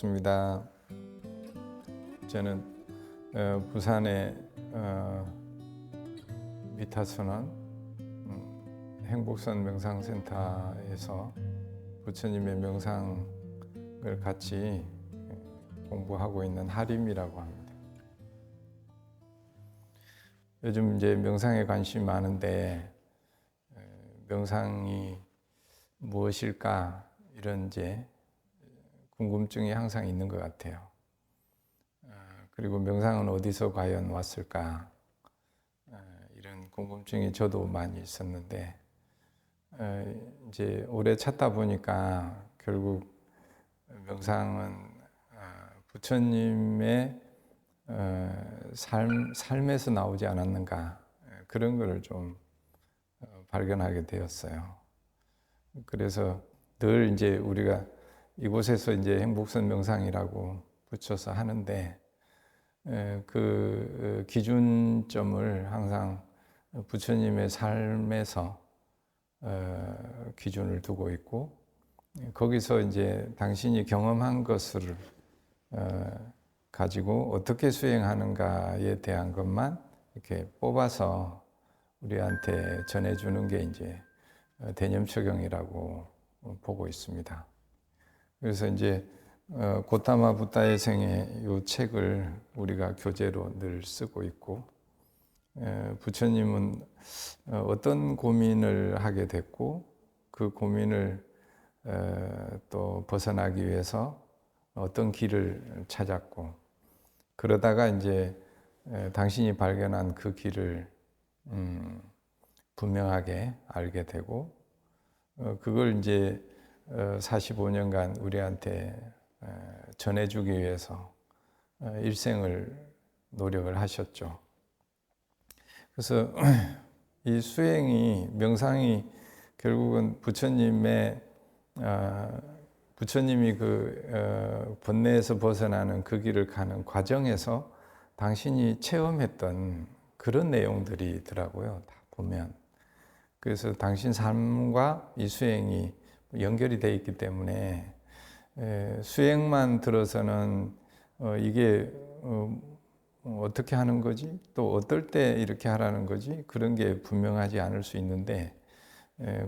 반갑습니다. 저는 부산의 미타선원 행복선 명상센터에서 부처님의 명상을 같이 공부하고 있는 하림이라고 합니다. 요즘 이제 명상에 관심이 많은데 명상이 무엇일까 이런 이제 궁금증이 항상 있는 것 같아요. 그리고 명상은 어디서 과연 왔을까 이런 궁금증이 저도 많이 있었는데 이제 오래 찾다 보니까 결국 명상은 부처님의 삶에서 나오지 않았는가 그런 것을 좀 발견하게 되었어요. 그래서 늘 이제 우리가 이곳에서 이제 행복선 명상이라고 붙여서 하는데 그 기준점을 항상 부처님의 삶에서 기준을 두고 있고 거기서 이제 당신이 경험한 것을 가지고 어떻게 수행하는가에 대한 것만 이렇게 뽑아서 우리한테 전해주는 게 이제 대념처경이라고 보고 있습니다. 그래서 이제 고타마 부다의 생애 이 책을 우리가 교재로 늘 쓰고 있고 부처님은 어떤 고민을 하게 됐고 그 고민을 또 벗어나기 위해서 어떤 길을 찾았고 그러다가 이제 당신이 발견한 그 길을 분명하게 알게 되고 그걸 이제 45년간 우리한테 전해주기 위해서 일생을 노력을 하셨죠. 그래서 이 수행이 명상이 결국은 부처님이 그 번뇌에서 벗어나는 그 길을 가는 과정에서 당신이 체험했던 그런 내용들이 있더라고요. 다 보면. 그래서 당신 삶과 이 수행이 연결이 되어 있기 때문에 수행만 들어서는 이게 어떻게 하는 거지? 또 어떨 때 이렇게 하라는 거지? 그런 게 분명하지 않을 수 있는데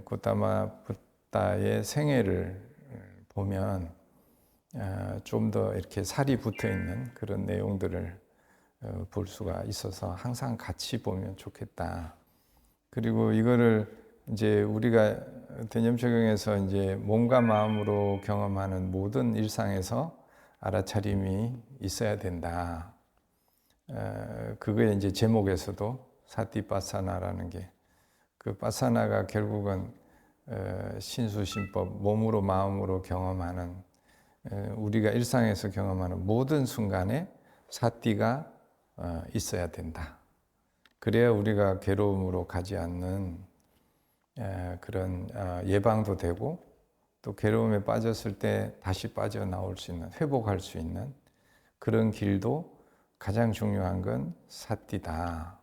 고타마 부다의 생애를 보면 좀 더 이렇게 살이 붙어 있는 그런 내용들을 볼 수가 있어서 항상 같이 보면 좋겠다. 그리고 이거를 이제 우리가 대념처경에서 이제 몸과 마음으로 경험하는 모든 일상에서 알아차림이 있어야 된다. 그거에 이제 제목에서도 사티파사나라는 게 그 파사나가 결국은 신수신법, 몸으로 마음으로 경험하는 우리가 일상에서 경험하는 모든 순간에 사티가 있어야 된다. 그래야 우리가 괴로움으로 가지 않는 그런 예방도 되고 또 괴로움에 빠졌을 때 다시 빠져나올 수 있는, 회복할 수 있는 그런 길도 가장 중요한 건 사티다.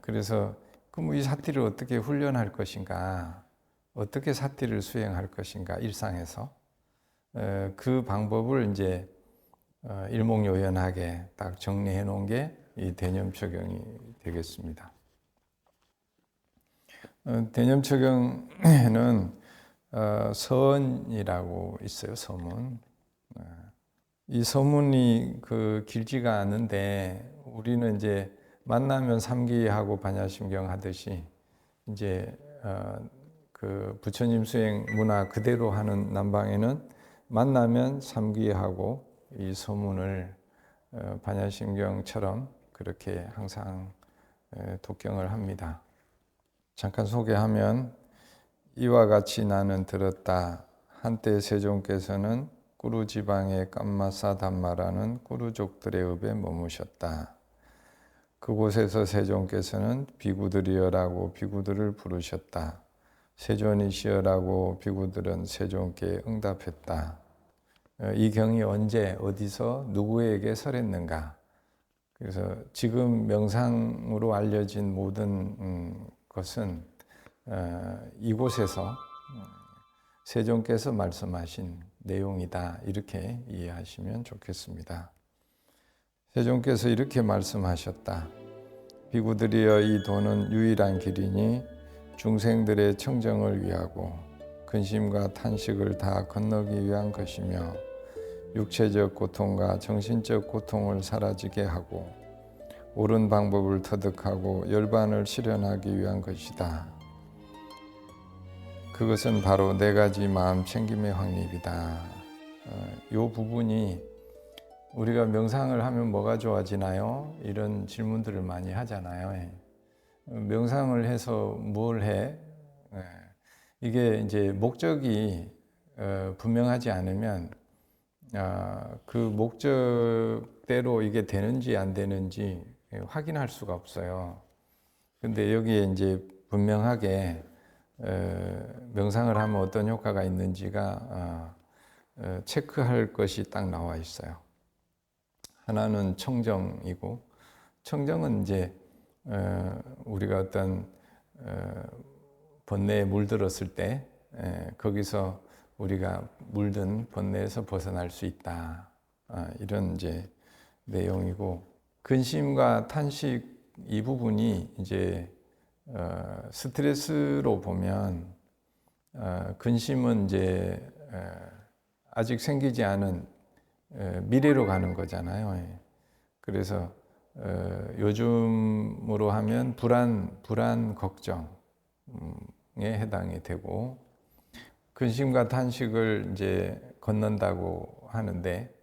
그래서 그럼 이 사티를 어떻게 훈련할 것인가, 어떻게 사티를 수행할 것인가 일상에서 그 방법을 이제 일목요연하게 딱 정리해 놓은 게 이 대념처경이 되겠습니다. 대념처경에는 서언이라고 있어요. 서문. 이 서문이 길지가 않은데 우리는 이제 만나면 삼기하고 반야심경 하듯이 이제 그 부처님 수행 문화 그대로 하는 남방에는 만나면 삼기하고 이 서문을 반야심경처럼 그렇게 항상 독경을 합니다. 잠깐 소개하면 이와 같이 나는 들었다. 한때 세종께서는 꾸루 지방의 깜마사 담마라는 꾸루족들의 읍에 머무셨다. 그곳에서 세종께서는 비구들이여라고 비구들을 부르셨다. 세존이시여라고 비구들은 세종께 응답했다. 이 경이 언제 어디서 누구에게 설했는가? 그래서 지금 명상으로 알려진 모든 것은 이곳에서 세종께서 말씀하신 내용이다. 이렇게 이해하시면 좋겠습니다. 세존께서 이렇게 말씀하셨다. 비구들이여, 이 도는 유일한 길이니 중생들의 청정을 위하고 근심과 탄식을 다 건너기 위한 것이며 육체적 고통과 정신적 고통을 사라지게 하고 옳은 방법을 터득하고 열반을 실현하기 위한 것이다. 그것은 바로 네 가지 마음 챙김의 확립이다. 이 부분이 우리가 명상을 하면 뭐가 좋아지나요? 이런 질문들을 많이 하잖아요. 명상을 해서 뭘 해? 이게 이제 목적이 분명하지 않으면 그 목적대로 이게 되는지 안 되는지 확인할 수가 없어요. 근데 여기에 이제 분명하게 명상을 하면 어떤 효과가 있는지가 체크할 것이 딱 나와 있어요. 하나는 청정이고, 청정은 이제 우리가 어떤 번뇌에 물들었을 때 거기서 우리가 물든 번뇌에서 벗어날 수 있다. 이런 이제 내용이고, 근심과 탄식 이 부분이 이제 스트레스로 보면 근심은 이제 아직 생기지 않은 미래로 가는 거잖아요. 그래서 요즘으로 하면 불안 걱정에 해당이 되고, 근심과 탄식을 이제 건넌다고 하는데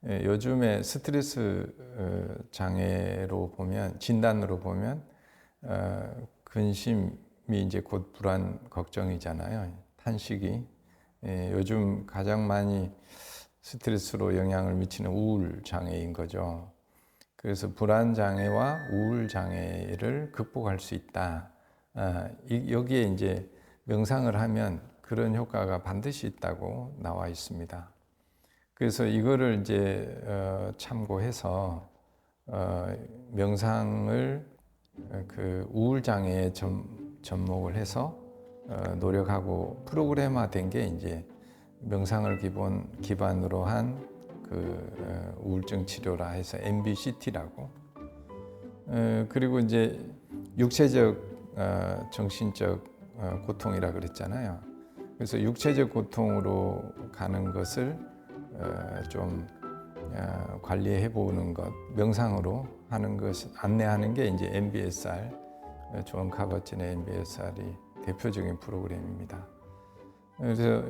요즘에 스트레스 장애로 보면, 진단으로 보면 근심이 이제 곧 불안 걱정이잖아요. 탄식이 요즘 가장 많이 스트레스로 영향을 미치는 우울 장애인 거죠. 그래서 불안 장애와 우울 장애를 극복할 수 있다. 여기에 이제 명상을 하면 그런 효과가 반드시 있다고 나와 있습니다. 그래서 이거를 이제 참고해서 명상을 그 우울 장애에 접목을 해서 노력하고 프로그램화된 게 이제 명상을 기반으로 한 그 우울증 치료라 해서 MBCT라고. 그리고 이제 육체적, 정신적 고통이라 그랬잖아요. 그래서 육체적 고통으로 가는 것을 좀 관리해 보는 것, 명상으로 하는 것, 안내하는 게 이제 MBSR, 존 카버틴의 MBSR이 대표적인 프로그램입니다. 그래서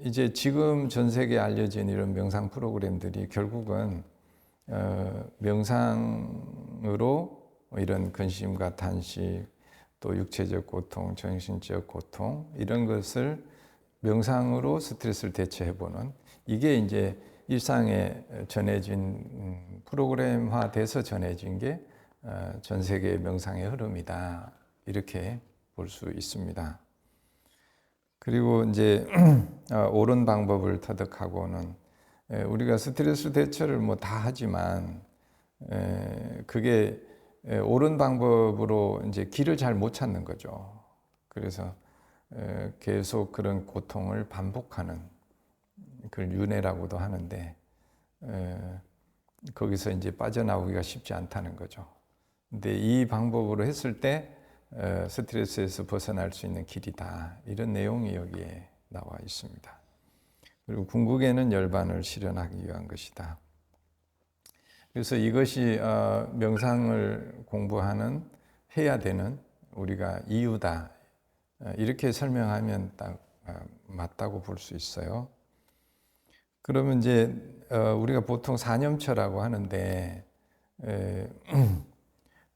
이제 지금 전 세계에 알려진 이런 명상 프로그램들이 결국은 명상으로 이런 근심과 탄식, 또 육체적 고통, 정신적 고통 이런 것을 명상으로 스트레스를 대처해보는, 이게 이제 일상에 전해진 프로그램화돼서 전해진 게 전 세계의 명상의 흐름이다, 이렇게 볼 수 있습니다. 그리고 이제 옳은 방법을 터득하고는 우리가 스트레스 대처를 뭐 다 하지만 그게 옳은 방법으로 이제 길을 잘 못 찾는 거죠. 그래서 계속 그런 고통을 반복하는, 그걸 윤회라고도 하는데 거기서 이제 빠져나오기가 쉽지 않다는 거죠. 근데 이 방법으로 했을 때 스트레스에서 벗어날 수 있는 길이다, 이런 내용이 여기에 나와 있습니다. 그리고 궁극에는 열반을 실현하기 위한 것이다. 그래서 이것이 명상을 공부하는, 해야 되는 우리가 이유다, 이렇게 설명하면 딱 맞다고 볼 수 있어요. 그러면 이제 우리가 보통 사념처라고 하는데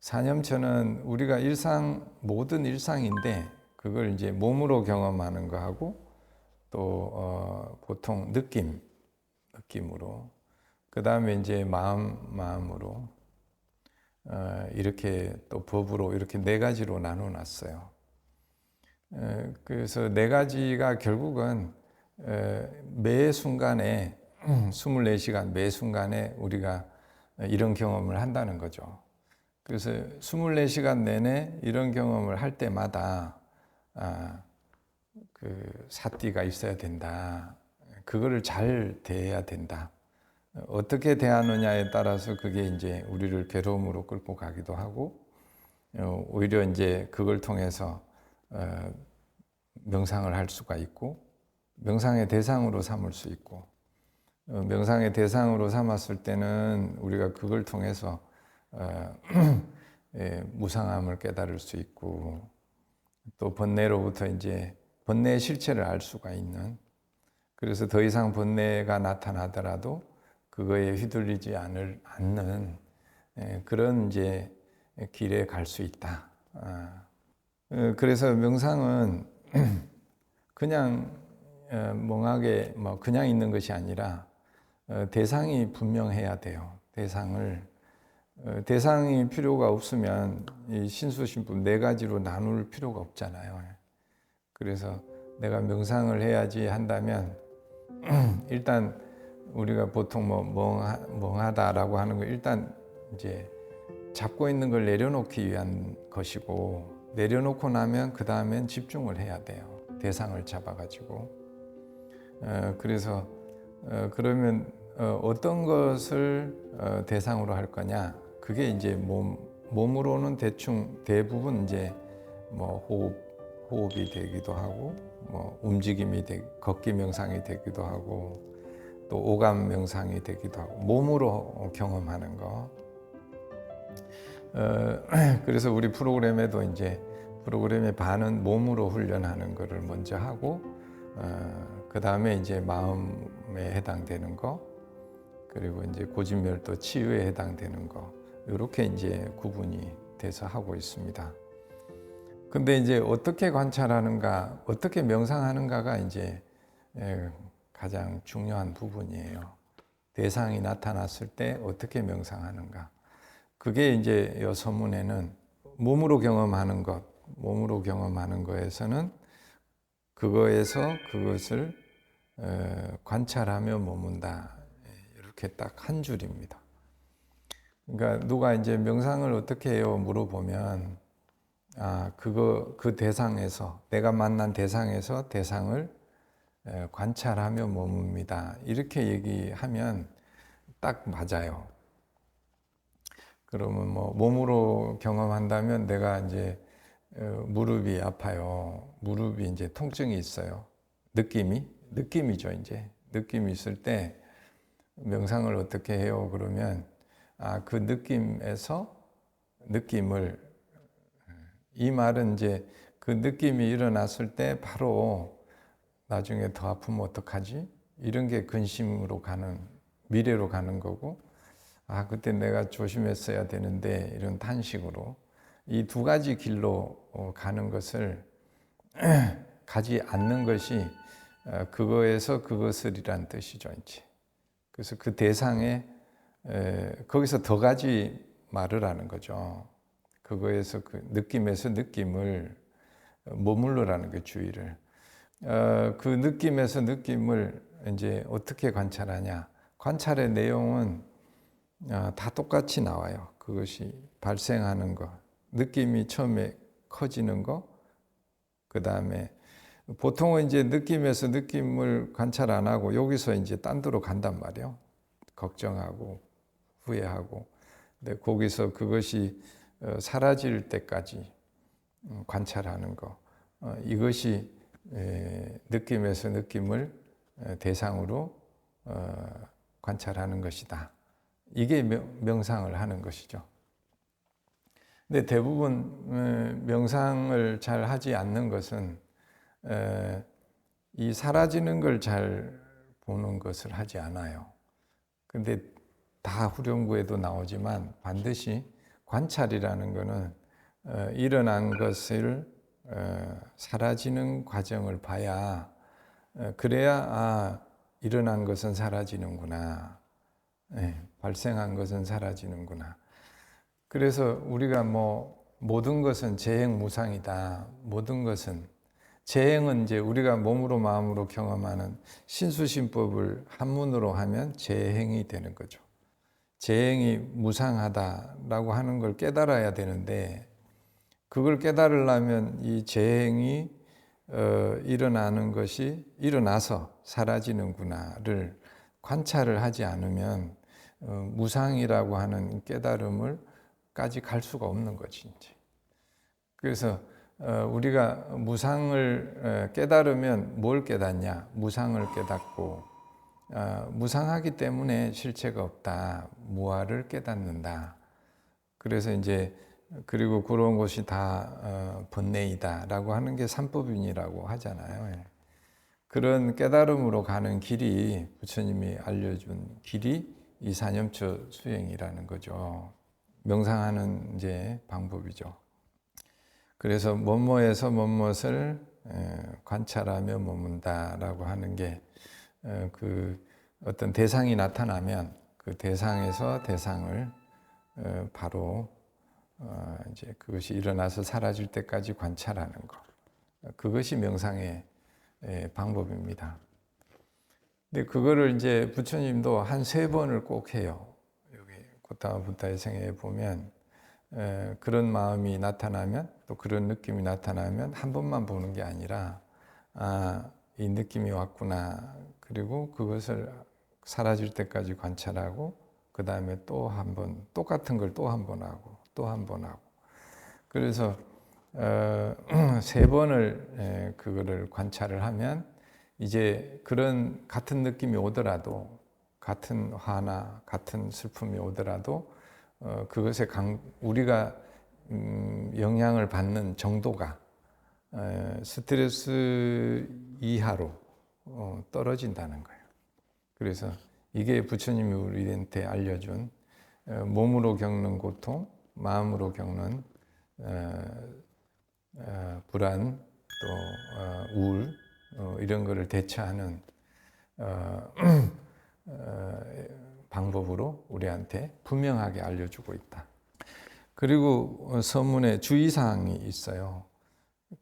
사념처는 우리가 모든 일상인데 그걸 이제 몸으로 경험하는 거하고 또 보통 느낌으로, 그 다음에 이제 마음으로, 이렇게 또 법으로, 이렇게 네 가지로 나눠 놨어요. 그래서 네 가지가 결국은 매 순간에 24시간 매 순간에 우리가 이런 경험을 한다는 거죠. 그래서 24시간 내내 이런 경험을 할 때마다 그 사띠가 있어야 된다. 그거를 잘 대해야 된다. 어떻게 대하느냐에 따라서 그게 이제 우리를 괴로움으로 끌고 가기도 하고, 오히려 이제 그걸 통해서 명상을 할 수가 있고, 명상의 대상으로 삼을 수 있고, 명상의 대상으로 삼았을 때는 우리가 그걸 통해서 무상함을 깨달을 수 있고, 또 번뇌로부터 이제 번뇌의 실체를 알 수가 있는, 그래서 더 이상 번뇌가 나타나더라도 그거에 휘둘리지 않는 그런 이제 길에 갈 수 있다. 그래서 명상은 그냥 멍하게 뭐 그냥 있는 것이 아니라 대상이 분명해야 돼요. 대상이 필요가 없으면 이 신수신분 네 가지로 나눌 필요가 없잖아요. 그래서 내가 명상을 해야지 한다면 일단 우리가 보통 뭐 멍하다라고 하는 거 일단 이제 잡고 있는 걸 내려놓기 위한 것이고, 내려놓고 나면 그 다음엔 집중을 해야 돼요. 대상을 잡아가지고. 그래서 그러면 어떤 것을 대상으로 할 거냐? 그게 이제 몸으로는 대부분 이제 뭐 호흡이 되기도 하고, 뭐 움직임이 걷기 명상이 되기도 하고, 또 오감 명상이 되기도 하고, 몸으로 경험하는 거. 그래서 우리 프로그램에도 이제 프로그램의 반은 몸으로 훈련하는 거를 먼저 하고, 그 다음에 이제 마음에 해당되는 거, 그리고 이제 고진멸도 치유에 해당되는 거, 이렇게 이제 구분이 돼서 하고 있습니다. 근데 이제 어떻게 관찰하는가, 어떻게 명상하는가가 이제 가장 중요한 부분이에요. 대상이 나타났을 때 어떻게 명상하는가. 그게 이제 이 서문에는 몸으로 경험하는 거에서는 그거에서 그것을 관찰하며 머문다. 이렇게 딱 한 줄입니다. 그러니까 누가 이제 명상을 어떻게 해요? 물어보면, 그 대상에서, 내가 만난 대상에서 대상을 관찰하며 머뭅니다. 이렇게 얘기하면 딱 맞아요. 그러면 뭐 몸으로 경험한다면 내가 이제 무릎이 아파요. 무릎이 이제 통증이 있어요. 느낌이죠, 이제. 느낌이 있을 때 명상을 어떻게 해요? 그러면 그 느낌을 이 말은 이제 그 느낌이 일어났을 때 바로 나중에 더 아프면 어떡하지? 이런 게 근심으로 미래로 가는 거고, 그때 내가 조심했어야 되는데, 이런 탄식으로. 이 두 가지 길로 가는 것을 가지 않는 것이 그거에서 그것을이란 뜻이죠, 이제. 그래서 그 대상에 거기서 더 가지 말을 하는 거죠. 그거에서 그 느낌에서 느낌을 머물러라는 게 주의를. 그 느낌에서 느낌을 이제 어떻게 관찰하냐. 관찰의 내용은 다 똑같이 나와요. 그것이 발생하는 거, 느낌이 처음에 커지는 거, 그 다음에 보통은 이제 느낌에서 느낌을 관찰 안 하고 여기서 이제 딴 데로 간단 말이에요. 걱정하고 후회하고. 근데 거기서 그것이 사라질 때까지 관찰하는 거. 이것이 느낌에서 느낌을 대상으로 관찰하는 것이다. 이게 명상을 하는 것이죠. 근데 대부분 명상을 잘 하지 않는 것은 이 사라지는 걸 잘 보는 것을 하지 않아요. 근데 다 후렴구에도 나오지만 반드시 관찰이라는 것은 일어난 것을 사라지는 과정을 봐야, 그래야 일어난 것은 사라지는구나, 발생한 것은 사라지는구나. 그래서 우리가 모든 것은 재행무상이다. 모든 것은, 재행은 이제 우리가 몸으로 마음으로 경험하는 신수신법을 한문으로 하면 재행이 되는 거죠. 재행이 무상하다라고 하는 걸 깨달아야 되는데, 그걸 깨달으려면 이 재행이 일어나는 것이 일어나서 사라지는구나를 관찰을 하지 않으면 무상이라고 하는 깨달음을까지 갈 수가 없는 거지 이제. 그래서 우리가 무상을 깨달으면 뭘 깨닫냐? 무상을 깨닫고 무상하기 때문에 실체가 없다. 무아를 깨닫는다. 그래서 이제 그리고 그런 것이 다 번뇌이다라고 하는 게 삼법인이라고 하잖아요. 예. 그런 깨달음으로 가는 길이 부처님이 알려준 길이 이 사념처 수행이라는 거죠. 명상하는 이제 방법이죠. 그래서 뭐뭐에서 뭐뭇을 관찰하며 머문다라고 하는 게 그 어떤 대상이 나타나면 그 대상에서 대상을 바로 이제 그것이 일어나서 사라질 때까지 관찰하는 것. 그것이 명상의 방법입니다. 근데 그거를 이제 부처님도 한 3번을 꼭 해요. 여기 고타마 붓다의 생애에 보면 그런 마음이 나타나면 또 그런 느낌이 나타나면 한 번만 보는 게 아니라 이 느낌이 왔구나. 그리고 그것을 사라질 때까지 관찰하고 그 다음에 또 한 번 똑같은 걸 또 한 번 하고 또 한 번 하고 그래서 3번을 그거를 관찰을 하면 이제 그런 같은 느낌이 오더라도 같은 화나 같은 슬픔이 오더라도 그것에 우리가 영향을 받는 정도가 스트레스 이하로 떨어진다는 거예요. 그래서 이게 부처님이 우리한테 알려준 몸으로 겪는 고통, 마음으로 겪는 불안, 또 우울 이런 거를 대처하는 방법으로 우리한테 분명하게 알려주고 있다. 그리고 서문에 주의사항이 있어요.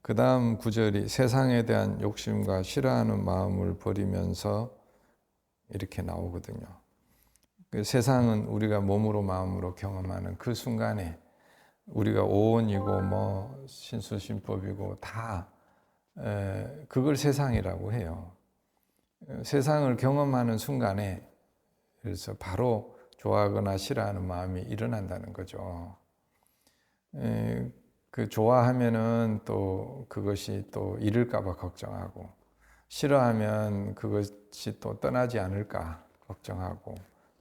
그 다음 구절이 세상에 대한 욕심과 싫어하는 마음을 버리면서 이렇게 나오거든요. 그 세상은 우리가 몸으로 마음으로 경험하는 그 순간에 우리가 오온이고 뭐 신수신법이고 다 그걸 세상이라고 해요. 세상을 경험하는 순간에 그래서 바로 좋아하거나 싫어하는 마음이 일어난다는 거죠. 그 좋아하면은 또 그것이 또 잃을까 봐 걱정하고 싫어하면 그것이 또 떠나지 않을까 걱정하고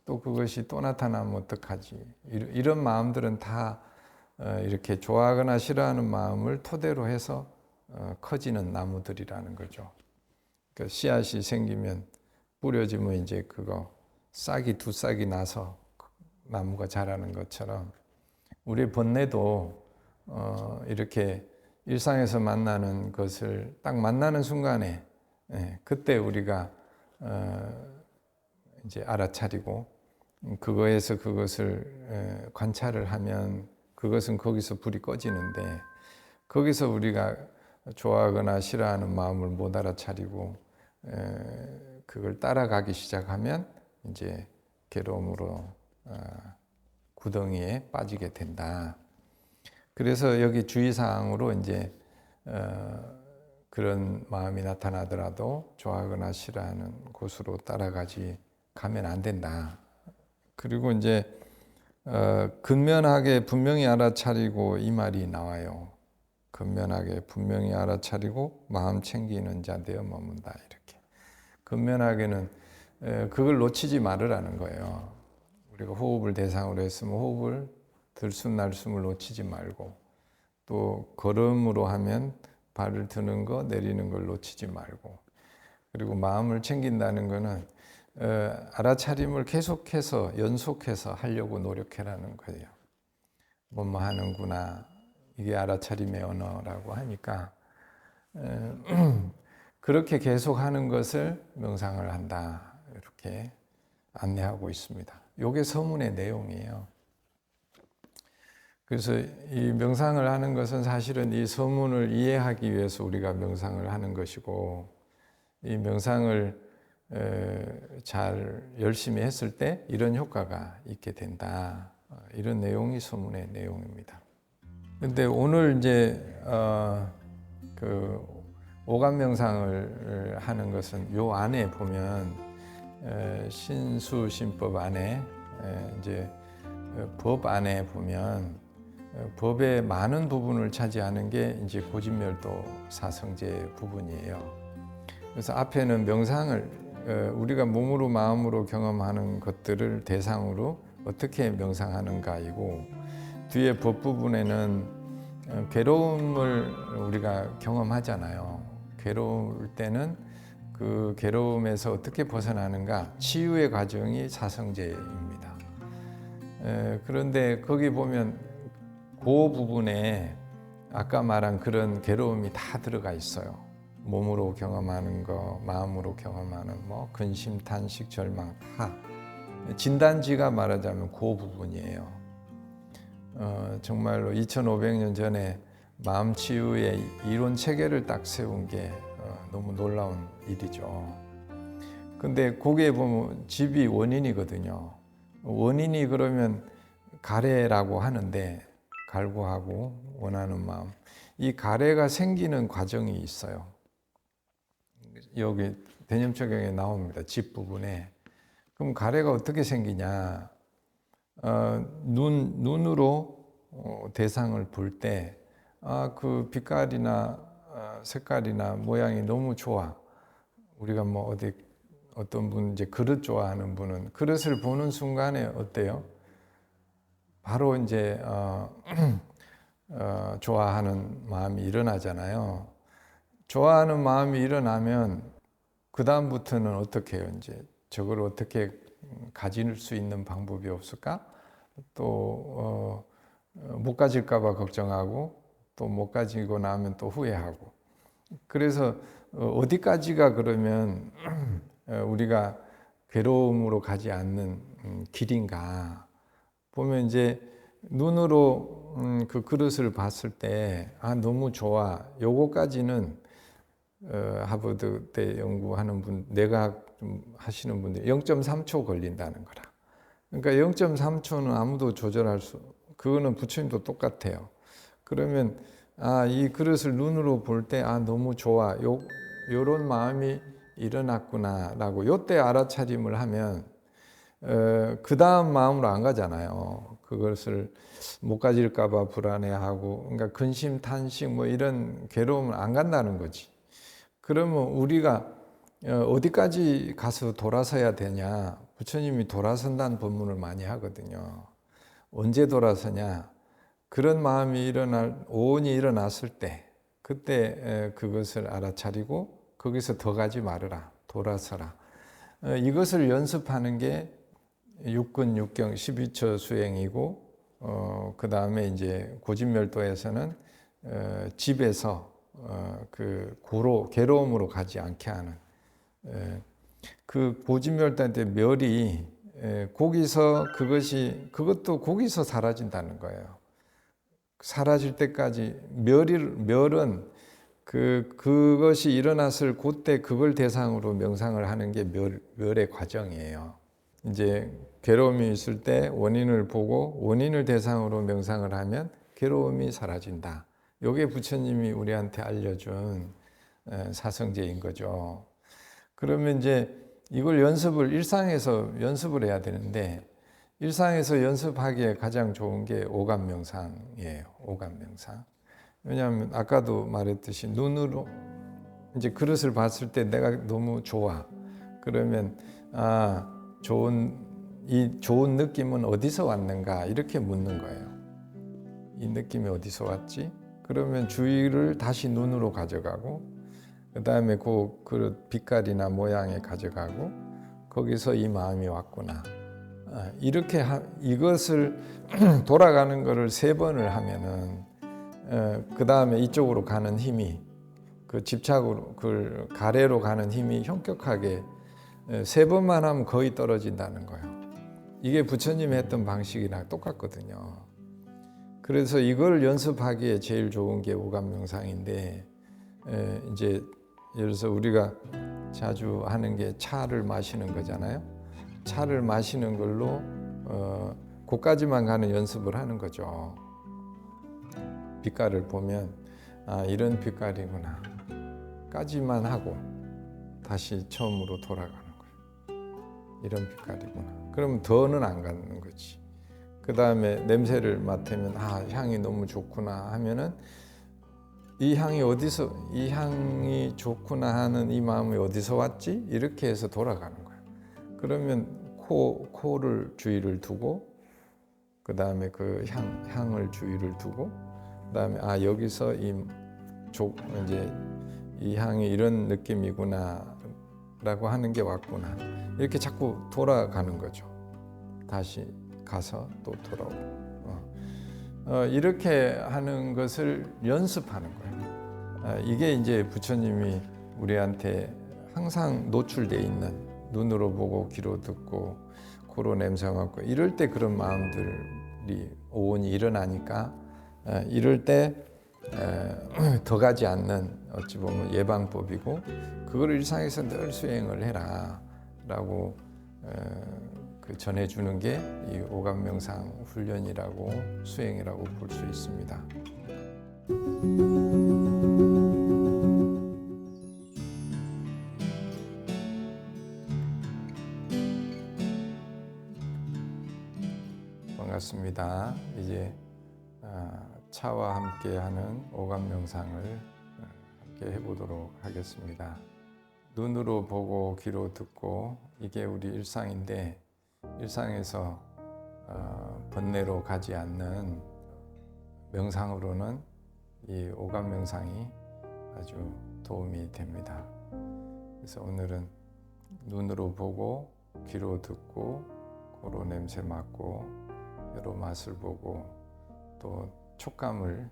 또 그것이 또 나타나면 어떡하지 이런 마음들은 다 이렇게 좋아하거나 싫어하는 마음을 토대로 해서 커지는 나무들이라는 거죠. 그러니까 씨앗이 생기면 뿌려지면 이제 그거 싹이 두 싹이 나서 나무가 자라는 것처럼 우리의 번뇌도 이렇게 일상에서 만나는 것을 딱 만나는 순간에 그때 우리가 이제 알아차리고 그거에서 그것을 관찰을 하면 그것은 거기서 불이 꺼지는데 거기서 우리가 좋아하거나 싫어하는 마음을 못 알아차리고 그걸 따라가기 시작하면 이제 괴로움으로 구덩이에 빠지게 된다. 그래서 여기 주의사항으로 이제 그런 마음이 나타나더라도 좋아하거나 싫어하는 곳으로 가면 안 된다. 그리고 이제 근면하게 분명히 알아차리고 이 말이 나와요. 근면하게 분명히 알아차리고 마음 챙기는 자 되어 머문다 이렇게. 근면하게는 그걸 놓치지 말으라는 거예요. 우리가 호흡을 대상으로 했으면 호흡을 들숨날숨을 놓치지 말고 또 걸음으로 하면 발을 드는 거 내리는 걸 놓치지 말고 그리고 마음을 챙긴다는 거는 알아차림을 계속해서 연속해서 하려고 노력해라는 거예요. 뭐뭐 하는구나 이게 알아차림의 언어라고 하니까 그렇게 계속하는 것을 명상을 한다 이렇게 안내하고 있습니다. 이게 서문의 내용이에요. 그래서 이 명상을 하는 것은 사실은 이 서문을 이해하기 위해서 우리가 명상을 하는 것이고 이 명상을 잘 열심히 했을 때 이런 효과가 있게 된다. 이런 내용이 서문의 내용입니다. 근데 오늘 이제 그 오감 명상을 하는 것은 요 안에 보면 신수신법 안에 이제 법 안에 보면 법의 많은 부분을 차지하는 게 이제 고진멸도 사성제 부분이에요. 그래서 앞에는 명상을 우리가 몸으로 마음으로 경험하는 것들을 대상으로 어떻게 명상하는가이고, 뒤에 법 부분에는 괴로움을 우리가 경험하잖아요. 괴로울 때는 그 괴로움에서 어떻게 벗어나는가, 치유의 과정이 사성제입니다. 그런데 거기 보면 그 부분에 아까 말한 그런 괴로움이 다 들어가 있어요. 몸으로 경험하는 거, 마음으로 경험하는 뭐 근심, 탄식, 절망 다 진단지가 말하자면 그 부분이에요. 정말로 2500년 전에 마음 치유의 이론 체계를 딱 세운 게 너무 놀라운 일이죠. 근데 거기에 보면 집이 원인이거든요. 원인이 그러면 가래라고 하는데, 갈구하고 원하는 마음, 이 가래가 생기는 과정이 있어요. 여기 대념초경에 나옵니다. 집 부분에. 그럼 가래가 어떻게 생기냐? 눈으로 대상을 볼 때, 그 빛깔이나 색깔이나 모양이 너무 좋아. 우리가 뭐 어떤 분 이제 그릇 좋아하는 분은 그릇을 보는 순간에 어때요? 바로 이제 좋아하는 마음이 일어나잖아요. 좋아하는 마음이 일어나면 그 다음부터는 어떻게 해요? 이제 저걸 어떻게 가질 수 있는 방법이 없을까? 또 못 가질까 봐 걱정하고, 또 못 가지고 나면 또 후회하고. 그래서 어디까지가 그러면 우리가 괴로움으로 가지 않는 길인가? 보면 이제 눈으로 그 그릇을 봤을 때 너무 좋아. 요거까지는 하버드 때 연구하는 분, 내과학 좀 하시는 분들 0.3초 걸린다는 거라. 그러니까 0.3초는 아무도 조절할 수, 그거는 부처님도 똑같아요. 그러면 이 그릇을 눈으로 볼 때 너무 좋아. 요런 마음이 일어났구나라고 요때 알아차림을 하면 그 다음 마음으로 안 가잖아요. 그것을 못 가질까 봐 불안해하고, 그러니까 근심, 탄식 뭐 이런 괴로움을 안 간다는 거지. 그러면 우리가 어디까지 가서 돌아서야 되냐? 부처님이 돌아선다는 법문을 많이 하거든요. 언제 돌아서냐? 그런 마음이 오온이 일어났을 때, 그때 그것을 알아차리고 거기서 더 가지 말으라. 돌아서라. 이것을 연습하는 게 육근, 육경, 12처 수행이고, 그 다음에 이제 고진멸도에서는 집에서 그 괴로움으로 가지 않게 하는, 그 고진멸도 때 멸이 그것도 거기서 사라진다는 거예요. 사라질 때까지 멸은 그것이 일어났을 그때 그걸 대상으로 명상을 하는 게 멸의 과정이에요. 이제 괴로움이 있을 때 원인을 보고 원인을 대상으로 명상을 하면 괴로움이 사라진다. 이게 부처님이 우리한테 알려준 사성제인 거죠. 그러면 이제 이걸 일상에서 연습을 해야 되는데, 일상에서 연습하기에 가장 좋은 게 오감명상이에요. 오감명상. 왜냐하면 아까도 말했듯이 눈으로 이제 그릇을 봤을 때 내가 너무 좋아. 그러면 이 좋은 느낌은 어디서 왔는가 이렇게 묻는 거예요. 이 느낌이 어디서 왔지? 그러면 주의를 다시 눈으로 가져가고, 그 다음에 그 그릇 빛깔이나 모양에 가져가고, 거기서 이 마음이 왔구나. 이렇게 이것을 돌아가는 것을 3번을 하면은 그 다음에 이쪽으로 가는 힘이, 그 집착으로 그 가래로 가는 힘이 현격하게 3번만 하면 거의 떨어진다는 거예요. 이게 부처님이 했던 방식이랑 똑같거든요. 그래서 이걸 연습하기에 제일 좋은 게 오감명상인데, 이제 예를 들어서 우리가 자주 하는 게 차를 마시는 거잖아요. 차를 마시는 걸로 그까지만 가는 연습을 하는 거죠. 빛깔을 보면 이런 빛깔이구나. 까지만 하고 다시 처음으로 돌아가는 거예요. 이런 빛깔이구나. 그러면 더는 안 가는 거지. 그 다음에 냄새를 맡으면 향이 너무 좋구나 하면은 이 향이 좋구나 하는 이 마음이 어디서 왔지? 이렇게 해서 돌아가는 거예요. 그러면 코를 주의를 두고, 그 다음에 그 향을 주의를 두고, 그 다음에 여기서 이제 이 향이 이런 느낌이구나 라고 하는 게 왔구나. 이렇게 자꾸 돌아가는 거죠. 다시 가서 또 돌아오고. 이렇게 하는 것을 연습하는 거예요. 이게 이제 부처님이 우리한테 항상 노출되어 있는, 눈으로 보고 귀로 듣고 코로 냄새 맡고 이럴 때 그런 마음들이 오온이 일어나니까, 이럴 때 더 가지 않는, 어찌 보면 예방법이고, 그걸 일상에서 늘 수행을 해라 라고 전해주는 게 이 오감명상 훈련이라고, 수행이라고 볼 수 있습니다. 반갑습니다. 이제 차와 함께하는 오감명상을 함께 해보도록 하겠습니다. 눈으로 보고 귀로 듣고, 이게 우리 일상인데, 일상에서 번뇌로 가지 않는 명상으로는 이 오감명상이 아주 도움이 됩니다. 그래서 오늘은 눈으로 보고 귀로 듣고 코로 냄새 맡고 혀로 맛을 보고 또 촉감을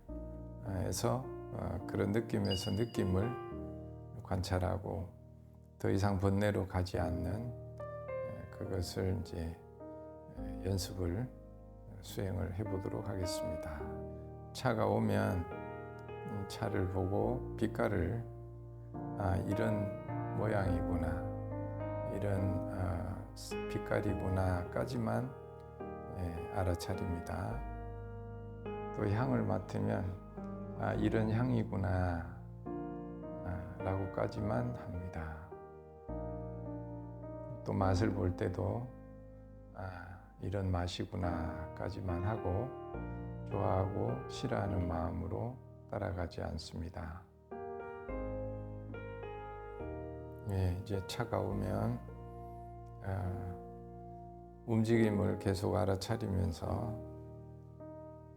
해서 그런 느낌에서 느낌을 관찰하고 더 이상 번뇌로 가지 않는 그것을 이제 연습을 수행을 해보도록 하겠습니다. 차가 오면 차를 보고 빛깔을 이런 모양이구나, 이런 빛깔이구나까지만 알아차립니다. 또 향을 맡으면 이런 향이구나 라고까지만 합니다. 또 맛을 볼 때도 이런 맛이구나까지만 하고, 좋아하고 싫어하는 마음으로 따라가지 않습니다. 이제 차가 오면 움직임을 계속 알아차리면서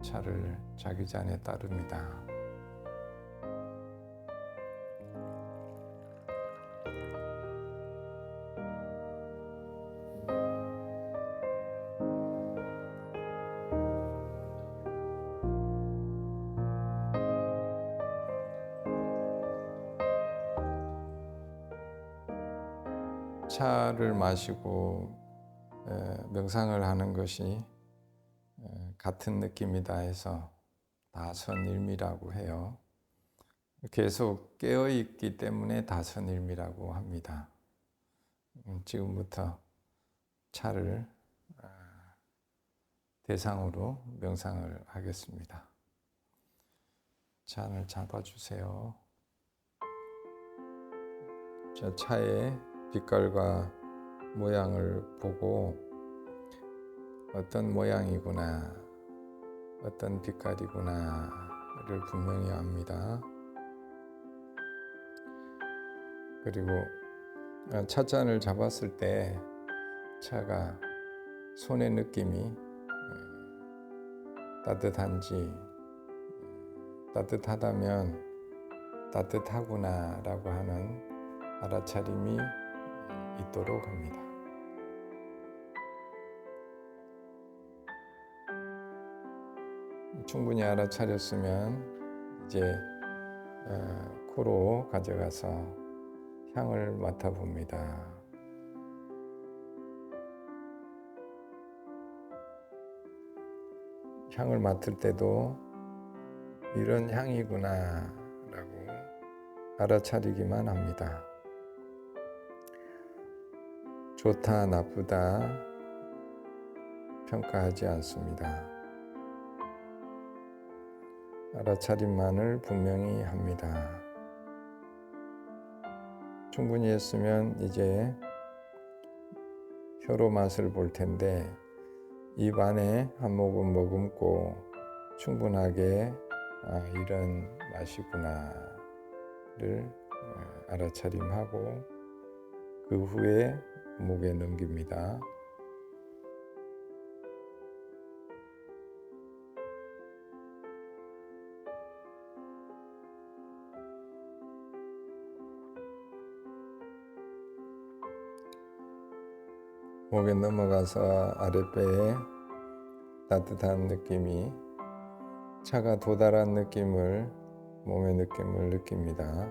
차를 자기 잔에 따릅니다. 차를 마시고 명상을 하는 것이 같은 느낌이다 해서 다선일미라고 해요. 계속 깨어있기 때문에 다선일미라고 합니다. 지금부터 차를 대상으로 명상을 하겠습니다. 잔을 잡아주세요. 자, 차의 빛깔과 모양을 보고 어떤 모양이구나, 어떤 빛깔이구나를 분명히 압니다. 그리고 찻잔을 잡았을 때 차가 손의 느낌이 따뜻한지, 따뜻하다면 따뜻하구나 라고 하는 알아차림이 있도록 합니다. 충분히 알아차렸으면 이제 코로 가져가서 향을 맡아봅니다. 향을 맡을 때도 이런 향이구나 라고 알아차리기만 합니다. 좋다, 나쁘다 평가하지 않습니다. 알아차림만을 분명히 합니다. 충분히 했으면 이제 혀로 맛을 볼 텐데 입 안에 한 모금 머금고 충분하게 이런 맛이구나를 알아차림하고 그 후에 목에 넘깁니다. 목에 넘어가서 아랫배에 따뜻한 느낌이 차가 도달한 느낌을 몸의 느낌을 느낍니다.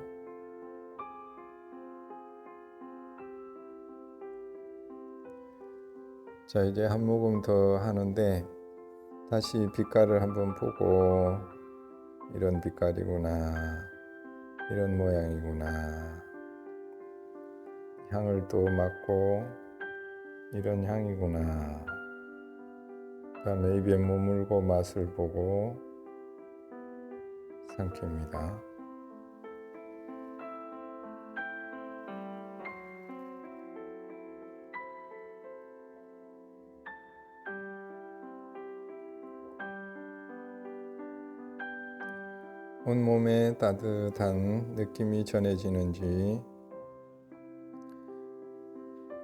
자, 이제 한 모금 더 하는데 다시 빛깔을 한번 보고 이런 빛깔이구나, 이런 모양이구나, 향을 또 맡고 이런 향이구나, 그 다음에 입에 머물고 맛을 보고 삼킵니다. 온몸에 따뜻한 느낌이 전해지는지,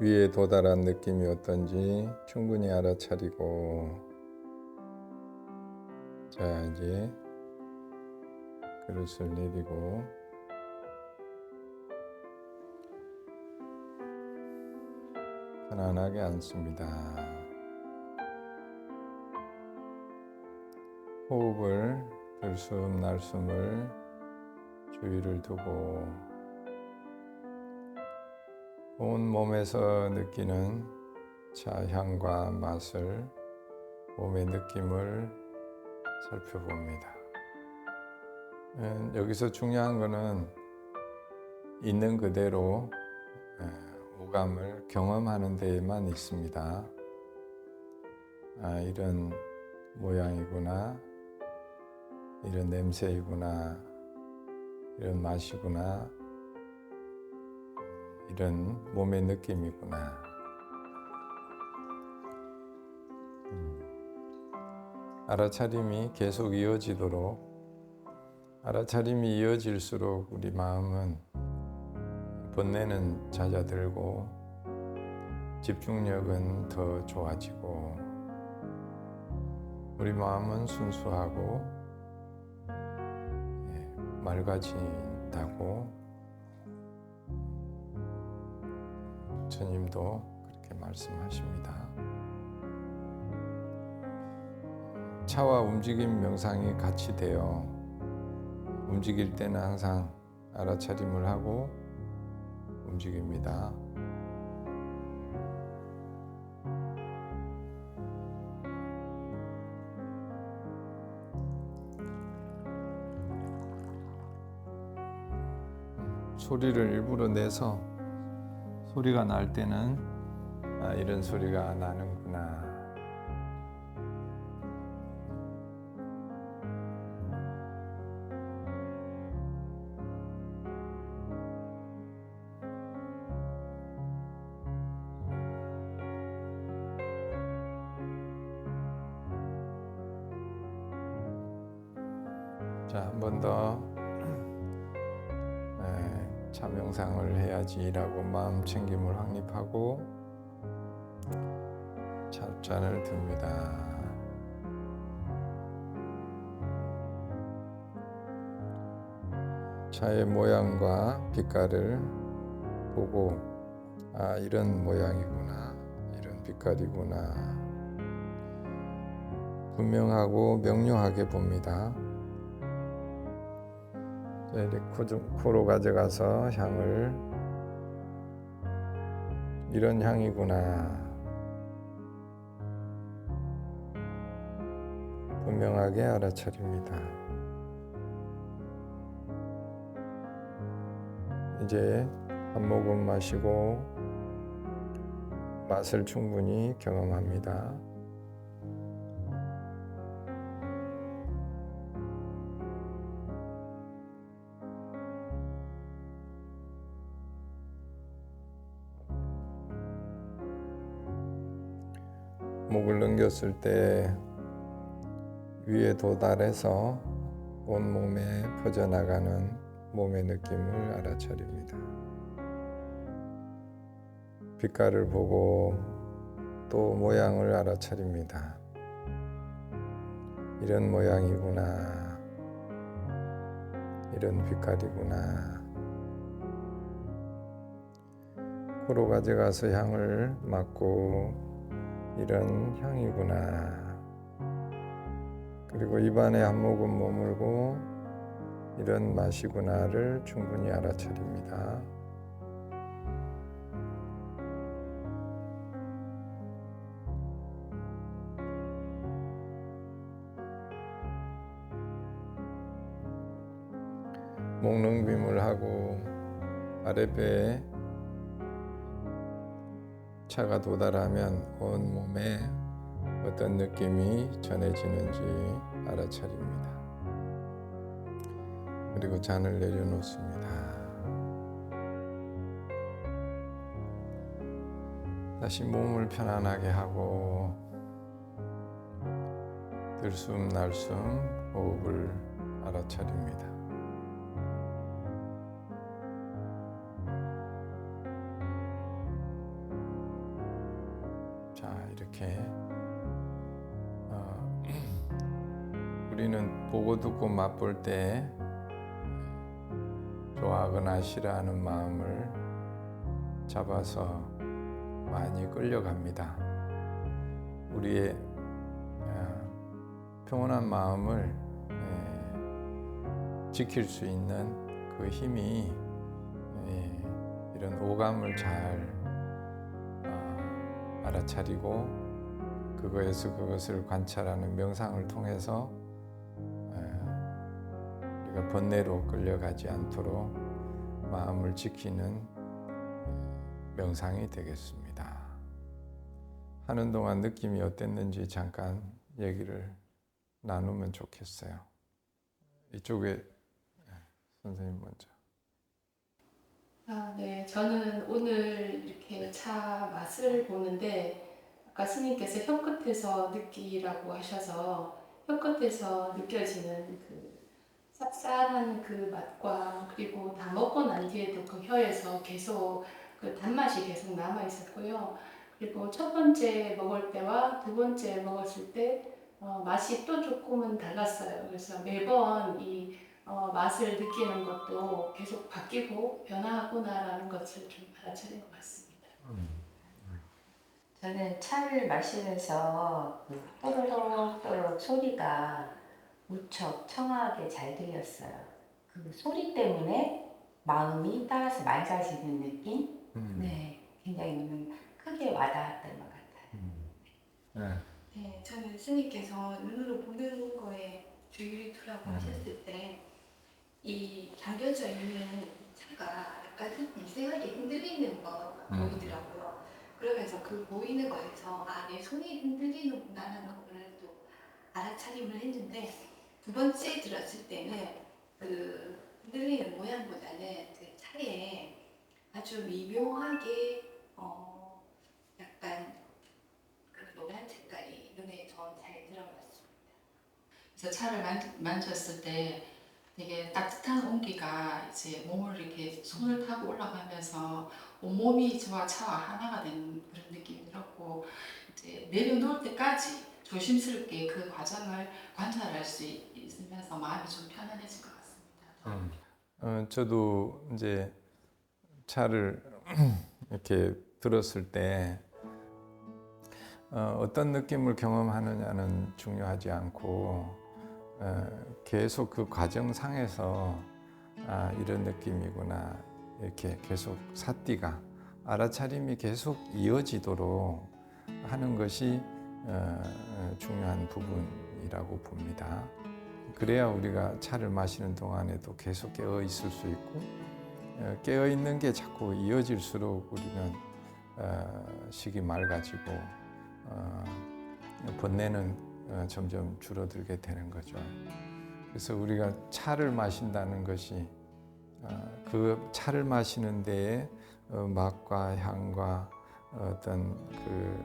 위에 도달한 느낌이 어떤지 충분히 알아차리고, 자, 이제 그릇을 내리고 편안하게 앉습니다. 호흡을 들숨 날숨을 주의를 두고 온 몸에서 느끼는 차 향과 맛을, 몸의 느낌을 살펴봅니다. 여기서 중요한 것은 있는 그대로 오감을 경험하는 데에만 있습니다. 이런 모양이구나, 이런 냄새이구나, 이런 맛이구나, 이런 몸의 느낌이구나. 알아차림이 계속 이어지도록, 알아차림이 이어질수록 우리 마음은 번뇌는 잦아들고 집중력은 더 좋아지고 우리 마음은 순수하고 맑아진다고 부처님도 그렇게 말씀하십니다. 차와 움직임 명상이 같이 되어 움직일 때는 항상 알아차림을 하고 움직입니다. 소리를 일부러 내서 소리가 날 때는 이런 소리가 나는구나. 자, 한 번 더 차 명상을 해야지라고 마음 챙김을 확립하고 찻잔을 듭니다. 차의 모양과 빛깔을 보고 이런 모양이구나, 이런 빛깔이구나 분명하고 명료하게 봅니다. 이렇게 코로 가져가서 향을 이런 향이구나 분명하게 알아차립니다. 이제 한 모금 마시고 맛을 충분히 경험합니다. 목을 넘겼을 때 위에 도달해서 온몸에 퍼져나가는 몸의 느낌을 알아차립니다. 빛깔을 보고 또 모양을 알아차립니다. 이런 모양이구나, 이런 빛깔이구나. 코로 가져가서 향을 맡고 이런 향이구나. 그리고 입안에 한 모금 머물고 이런 맛이구나를 충분히 알아차립니다. 목 넘김을 하고 아랫배에 차가 도달하면 온몸에 어떤 느낌이 전해지는지 알아차립니다. 그리고 잔을 내려놓습니다. 다시 몸을 편안하게 하고 들숨 날숨 호흡을 알아차립니다. 자, 이렇게 우리는 보고 듣고 맛볼 때 좋아하거나 싫어하는 마음을 잡아서 많이 끌려갑니다. 우리의 평온한 마음을 지킬 수 있는 그 힘이 이런 오감을 잘 알아차리고 그거에서 그것을 관찰하는 명상을 통해서 우리가 번뇌로 끌려가지 않도록 마음을 지키는 명상이 되겠습니다. 하는 동안 느낌이 어땠는지 잠깐 얘기를 나누면 좋겠어요. 이쪽에 선생님 먼저. 네, 저는 오늘 이렇게 차 맛을 보는데 아까 스님께서 혀끝에서 느끼라고 하셔서 혀끝에서 느껴지는 그 쌉쌀한 그 맛과 그리고 다 먹고 난 뒤에도 그 혀에서 계속 그 단맛이 계속 남아 있었고요. 그리고 첫 번째 먹을 때와 두 번째 먹었을 때 맛이 또 조금은 달랐어요. 그래서 매번 이 맛을 느끼는 것도 계속 바뀌고 변화하구나라는 것을 좀 알아차린 것 같습니다. 저는 차를 마시면서 그 또르륵 또르륵 소리가 무척 청아하게 잘 들렸어요. 그 소리 때문에 마음이 따라서 맑아지는 느낌? 네, 굉장히 크게 와닿았던 것 같아요. 네, 저는 스님께서 눈으로 보는 거에 주의를 두라고 하셨을 때 이 담겨져 있는 차가 약간 미세하게 흔들리는 거 보이더라고요. 그러면서 그 보이는 거에서 내 손이 흔들리는구나라는 거를 또 알아차림을 했는데 두 번째 들었을 때는 그 흔들리는 모양보다는 그 차에 아주 미묘하게 약간 그 노란 색깔이 눈에 더 잘 들어갔습니다. 그래서 차를 만졌을 때 되게 따뜻한 온기가 이제 몸을 이렇게 손을 타고 올라가면서 온몸이 저와 차와 하나가 되는 그런 느낌이 들었고 이제 내려놓을 때까지 조심스럽게 그 과정을 관찰할 수 있으면서 마음이 좀 편안해진 것 같습니다. 저도 이제 차를 이렇게 들었을 때 어떤 느낌을 경험하느냐는 중요하지 않고 계속 그 과정상에서 이런 느낌이구나 이렇게 계속 삿띠가 알아차림이 계속 이어지도록 하는 것이 중요한 부분이라고 봅니다. 그래야 우리가 차를 마시는 동안에도 계속 깨어 있을 수 있고 깨어 있는 게 자꾸 이어질수록 우리는 식이 맑아지고 번뇌는 점점 줄어들게 되는 거죠. 그래서 우리가 차를 마신다는 것이 그 차를 마시는 데에 맛과 향과 어떤 그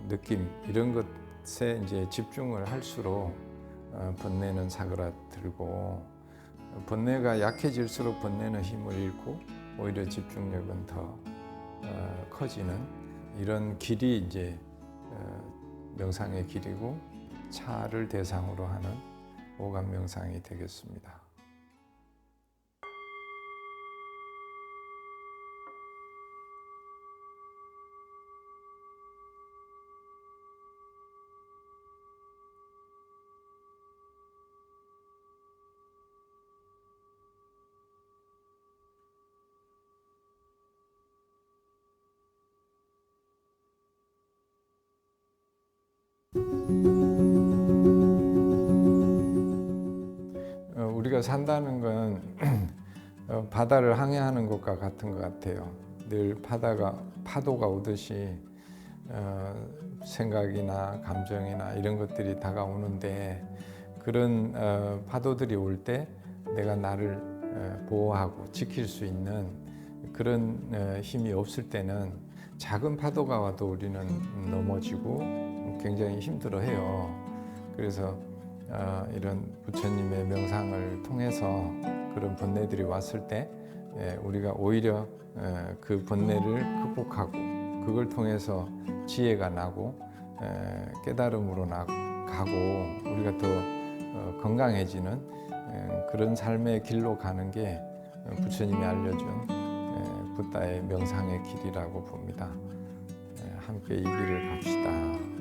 느낌 이런 것에 이제 집중을 할수록 번뇌는 사그라들고 번뇌가 약해질수록 번뇌는 힘을 잃고 오히려 집중력은 더 커지는 이런 길이 이제 명상의 길이고 차를 대상으로 하는 오감 명상이 되겠습니다. 우리가 산다는 건 바다를 항해하는 것과 같은 것 같아요. 늘 파도가 오듯이 생각이나 감정이나 이런 것들이 다가오는데 그런 파도들이 올 때 내가 나를 보호하고 지킬 수 있는 그런 힘이 없을 때는 작은 파도가 와도 우리는 넘어지고 굉장히 힘들어해요. 그래서 이런 부처님의 명상을 통해서 그런 번뇌들이 왔을 때 우리가 오히려 그 번뇌를 극복하고 그걸 통해서 지혜가 나고 깨달음으로 가고 우리가 더 건강해지는 그런 삶의 길로 가는 게 부처님이 알려준 붓다의 명상의 길이라고 봅니다. 함께 이 길을 갑시다.